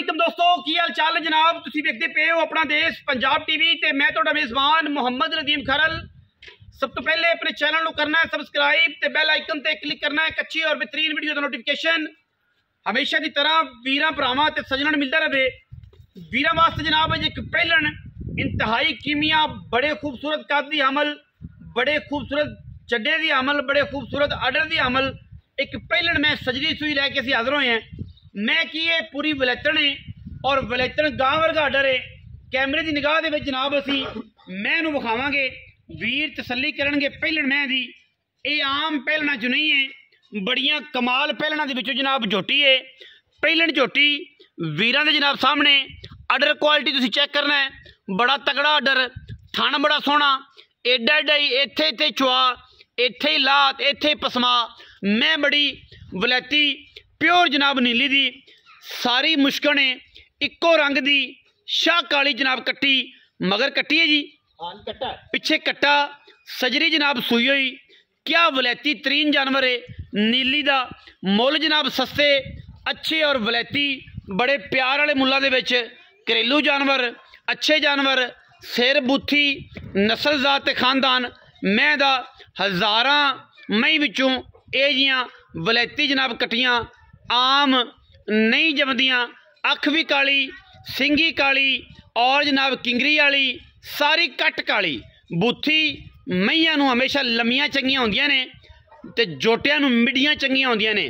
वालेकुम दोस्तों, की हाल चाल है जनाब। तुसीं देखते पे हो अपना देश पंजाब टीवी ते मैं तुहाडा मेज़बान मुहम्मद नदीम खरल। सब तो पहले अपने चैनल को करना है सबसक्राइब ते बैल आइकन ते क्लिक करना है अच्छी और बेहतरीन वीडियो का नोटिफिकेशन हमेशा की तरह वीरां भरावां ते सज्जणां नूं मिलदा रहे। वीरां वास्ते जनाब एक पहलन इंतहाई कीमिया बड़े खूबसूरत कद दी अमल, बड़े खूबसूरत चड्डे दी अमल, बड़े खूबसूरत आर्डर दी अमल एक पहलन मैं सजदी सूई लैके असीं हाज़र होए हैं। मैं की ये पूरी वलैतन है और वलैतन गांव वर्गा आर्डर है। कैमरे की निगाह दे विच जनाब असी मैं नूं विखावांगे, वीर तसल्ली करनगे पहलन मैं दी। ये आम पहलना चो नहीं है, बड़ियां कमाल पहलना दे विचों जनाब झोटी है। पहलन झोटी वीरां दे जनाब सामने आर्डर क्वालिटी तुसीं चेक करना है, बड़ा तगड़ा आर्डर, थण बड़ा सोहना, एडा एडा ही इत्थे इत्थे चुआ, इत्थे ही लात, इत्थे ही पसमा। मैं बड़ी वलैती प्योर जनाब नीली दी सारी मुश्कन है, इक्को रंग दी शाह काली जनाब कट्टी मगर कट्टी है जी, कट्टा पिछे कट्टा सजरी जनाब सूई हुई। क्या वलैती तरीन जानवर है नीली दा। मुल जनाब सस्ते अच्छे और वलैती बड़े प्यार वाले मुल्लां दे विच घरेलू जानवर, अच्छे जानवर, सिर बूथी नस्ल जात ते खानदान मैं दा हज़ारां मई विचों ये जियां वलैती जनाब कट्टियां आम नहीं जमदियां। अख भी काली, सिंगी काली और जनाब किंगरी वाली सारी कट काली। बूथी मईयां नूं हमेशा लम्मियां चंगियां होंदियां ने ते जोटियां नूं मिड्डियां चंगियां होंदियां ने।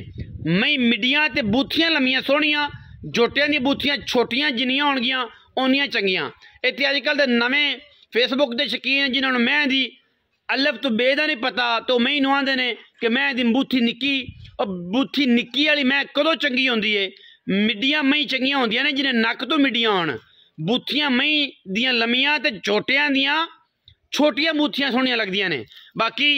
मई मिड्डियां ते बूथियां लम्मियां सोहणियां, जोटियां दी बूथियां छोटियां जिन्नियां होणगियां उन्नियां चंगियां। इत्थे अजकल दे नवें फेसबुक के शकीन जिन्हां नूं मैं दी अलफ तो बे दा नहीं पता तो मई नूं आंदे ने कि मैं दी बूथी निक्की, और बूथी निक्की वाली मैं कदों चंगी होंदी है। मिड्डियां मई चंगियां होंदियां ने जिन्हें नक तो मिड्डियां होण, बूथियां मई दियां लम्मियां ते छोटियां दियां छोटियां बूथियां सोहणियां लगदियां ने। बाकी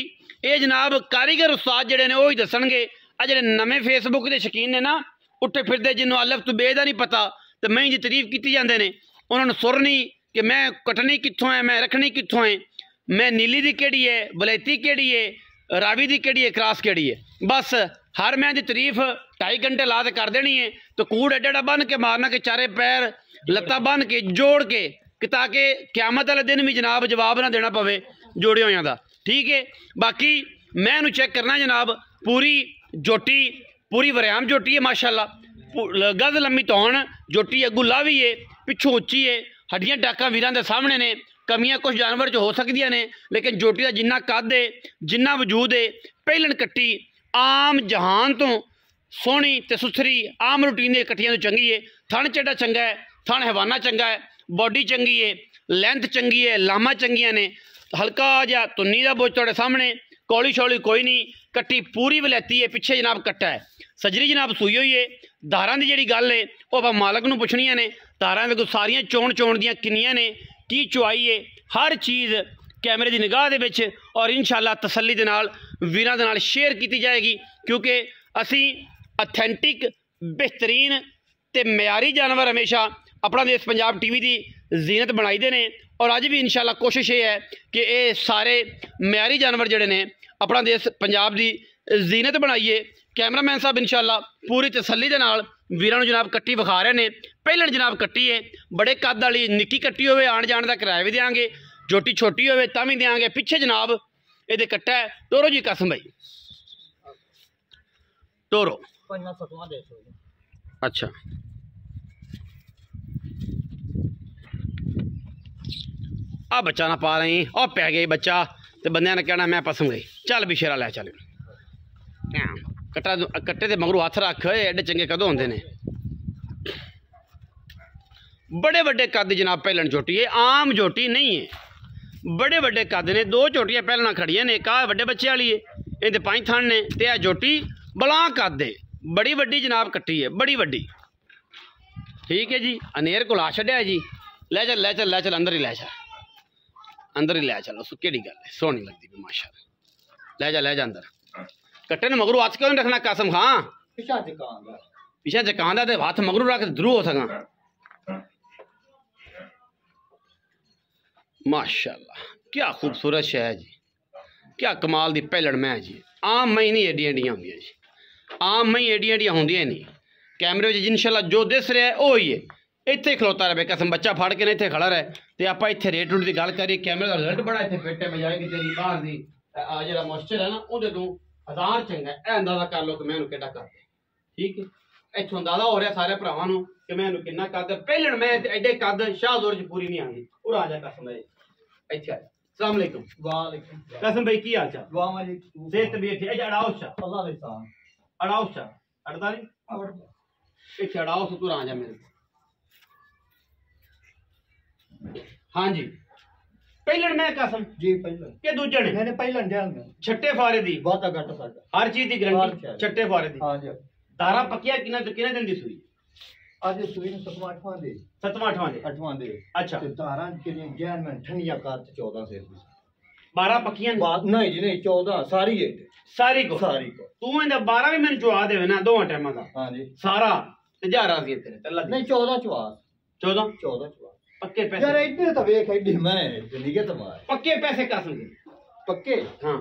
ये जनाब कारीगर उस्ताद जिहड़े ने ओही दस्सणगे। आ जिहड़े नवें फेसबुक के शकीन ने ना उठे फिरदे जिन्हों अलफ तो बे दा नहीं पता तो मई की तारीफ की जाते हैं, उन्होंने सुर नहीं कि मैं कटनी कित्थों है, मैं रखनी कित्थों है, मैं नीली दी केड़ी है, वलैती केड़ी है, रावी दी केड़ी है, क्रॉस केड़ी है। बस हर मैं दी तारीफ 2.5 घंटे ला कर देनी है तो कूड़ एडा एडा बन के मारना कि चारे पैर लत्ता बन के जोड़ के ताकि क्यामत वाले दिन भी जनाब जवाब ना देना पवे जोड़े होया दा। ठीक है, बाकी मैं नूं चेक करना जनाब पूरी जोटी, पूरी वरियाम जोटी है माशाअल्लाह। गज लम्मी तौण जोटी अगू लावी है, पिछों उच्ची है, हड्डियां डाका वीरां दे सामने ने। कमियां कुछ जानवर च हो सकदियां ने लेकिन जोटी का जिन्ना कद है, जिन्ना वजूद है, पहलन कट्टी आम जहान तो सोहनी ते सुथरी आम रूटीन दी कट्टियां तो चंगी है। थण चेडा चंगा है, थण हवाना चंगा है, बॉडी चंगी है, लेंथ चंगी है, लामा चंगियां ने। हल्का जा तुन्नी दा बोझ तुहाडे सामने, कौली शौली कोई नहीं, कट्टी पूरी वलैती है। पिछे जनाब कट्टा है, सजरी जनाब सूई हुई है। धारां दी जिहड़ी गल है वो आपां मालक नूं पुछणियां ने। धारां दे सारियां चोण दियां किन्नियां ने, की चुआई है, हर चीज़ कैमरे की निगाह दे विच और इंशाअल्लाह तसल्ली दे नाल वीरां दे नाल शेयर की जाएगी, क्योंकि असी ऑथेंटिक बेहतरीन ते मयारी जानवर हमेशा अपना देश पंजाब टीवी की जीनत बनाई दे ने। और अज भी इंशाअल्लाह कोशिश ये है कि ये सारे मयारी जानवर जिहड़े ने अपना देश पंजाब की जीनत बनाइए। कैमरामैन साहब इंशाअल्लाह पूरी तसल्ली दे नाल वीरां नूं जनाब कट्टी विखा रहे हैं। पहलन जनाब कट्टी है, बड़े कद वाली निक्की कट्टी होवे आण जाण दा किराया भी देंगे, जोटी छोटी होवे तां भी देंगे। पिछे जनाब ये कट्टा है टोरो जी कसम भाई टोरो। अच्छा आ बच्चा ना पा रही और पै गई बच्चा तो बंदे ने कहना मैं पसम गई, चल भी शेरा लै चल। कट्टे ते मगरू हथ रख, एडे चंगे कदों होंदे ने। बड़े बड़े कद जनाब पहलन जोटी है, आम जोटी नहीं है, बड़े बड़े कद ने। 2 झोटियां पहलना खड़ियां ने, एक बड़े बच्चे वाली है, इहदे 5 थण ने ते आ जोटी बला कद है, बड़ी वड्डी जनाब कट्टी है, बड़ी वड्डी। ठीक है जी, अनेर को ला छड्या जी, लै चल लै चल लै चल, अंदर ही लै चल, अंदर ही लै चल। उस केड़ी गल है, सोहनी लगती भी माशाअल्लाह। लै जा अंदर। कट्टे ने मगरू हथ क्यों नहीं रखना कसम खां, पिछा चकांदा ते हथ मगरू रख ध्रू हो सका। माशाअल्लाह क्या खूबसूरत शह है जी, क्या कमाल दी पहलण मैं जी। आम मई नहीं एडियां एडियां होंदियां जी, आम मई एडियां एडियां होंदियां नहीं। कैमरे में इंशाल्लाह जो दिस रहा है वही है। इत्थे खलोता रहे कसम बच्चा फड़ के ना इत्थे खड़ा रहे तो आप इत्थे रेट रूट की गल करिए। कैमरे का रिजल्ट बड़ा इत्थे फिट है बजाएगी तेरी बाहर की जो मॉइस्चर है ना वो तू 1000 चंगा है। अंदाजा कर लो कि मैं कि कर ठीक है। इतों अंदाजा हो रहा सारे भरावां नूं कि मैं किन्ना कद पहले मैं एडे कद शाहदौर च पूरी नहीं आती। और आ जा कसम है इत्थे आ। अस्सलाम वालेकुम। वालेकुम कसम भाई की हाल चाल? वाह वालेकुम। सेहत तबीयत ठीक है? अड़ाओ शाह अल्लाह दे साथ अड़ाओ शाह अड़दा नहीं इत्थे अड़ाओ तू आ जा मेरे। हाँ जी पहलन मैं कसम जी पहलन के दूजे ने मैंने पहलन जान में छट्टे फारे दी बहुत घट साडा हर चीज की गारंटी छट्टे फारे दी। हां जी तारा पक्किया किना दिन दी सुई? आज सुई ने 7वां 8वां दे 7वां 8वां दे अच्छा ते तारा के लिए जान में ठंडिया कार 14 से 12 पक्कियां बात नहीं जी नहीं 14 सारी है सारी को तू इंदा 12 भी मैंने चुआ देवे ना दो टाइम दा। हां जी सारा ते जा राजी तेरे ते अल्लाह नहीं 14 चुआ 14 चुआ पक्के पैसे यार इधर तो देख एडी मैं निगे तुम्हारे पक्के पैसे कसम के पक्के हां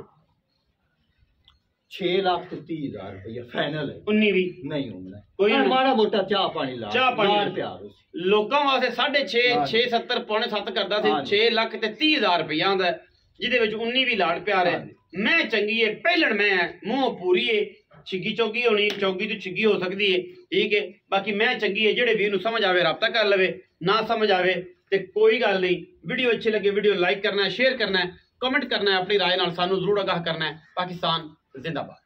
6,30,000 रुपया फाइनल है। 19 भी नहीं होना कोई माड़ा मोटा चाह पानी ला प्यार लोकां वास्ते 6.5 670 पौने 7 करदा सी 6,30,000 रुपया आंदा जिदे विच 19 भी लाड़ प्यार है। मैं चंगी है पहलन मैं मुंह पूरी है छिग्गी चौगी होनी चौगी तो छिग्गी हो सकती है ठीक है। बाकी मैं चंगी है जेड़े वीर नूं समझ आवे रब्ता कर लवे ना समझ आवे ते कोई गल नहीं। वीडियो अच्छी लगे वीडियो लाइक करना है शेयर करना है कमेंट करना है अपनी राय नाल सानू जरूर आगाह करना है। पाकिस्तान जिंदाबाद।